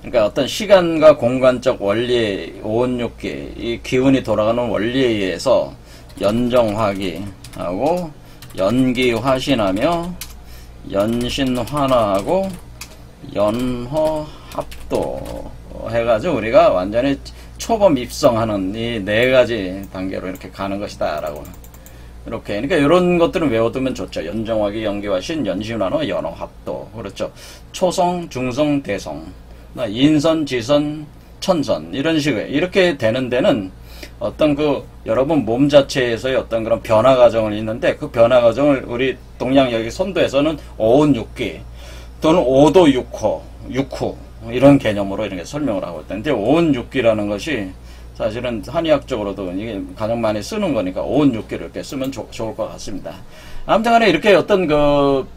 그러니까 어떤 시간과 공간적 원리의 오온육기, 이 기운이 돌아가는 원리에 의해서 연정화기하고 연기화신하며 연신환화하고 연허합도 해가지고 우리가 완전히 초범 입성하는 이 4가지 단계로 이렇게 가는 것이다 라고 이렇게. 그러니까 이런 것들은 외워두면 좋죠. 연정화기, 연기화신, 연신환화, 연어합도. 그렇죠. 초성, 중성, 대성, 인선, 지선, 천선 이런 식으로 이렇게 되는 데는 어떤 여러분 몸 자체에서의 어떤 그런 변화 과정을 있는데 그 변화 과정을 우리 동양 여기 선도에서는 오온육기 또는 오도 육후 이런 개념으로 이렇게 설명을 하고 있다는데 오온육기라는 것이 사실은 한의학적으로도 이게 가장 많이 쓰는 거니까 오온육기를 이렇게 쓰면 좋을 것 같습니다. 아무튼 간에 이렇게 어떤 그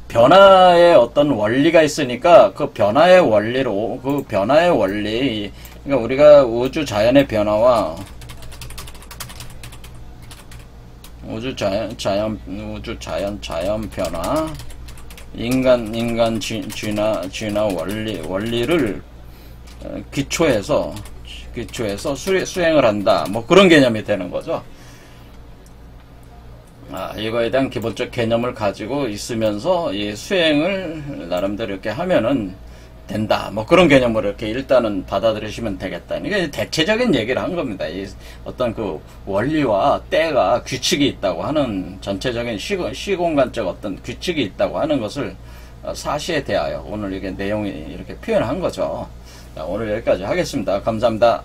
변화의 어떤 원리가 있으니까 그 변화의 원리, 그러니까 우리가 우주 자연의 변화와 자연 변화, 인간 진화 원리를 기초해서 수행을 한다. 뭐 그런 개념이 되는 거죠. 이거에 대한 기본적 개념을 가지고 있으면서 이 수행을 나름대로 이렇게 하면은 된다. 뭐 그런 개념으로 이렇게 일단은 받아들이시면 되겠다. 이게 대체적인 얘기를 한 겁니다. 이 어떤 그 원리와 때가 규칙이 있다고 하는 전체적인 시공간적 어떤 규칙이 있다고 하는 것을 사시에 대하여 오늘 이게 내용이 이렇게 표현한 거죠. 자, 오늘 여기까지 하겠습니다. 감사합니다.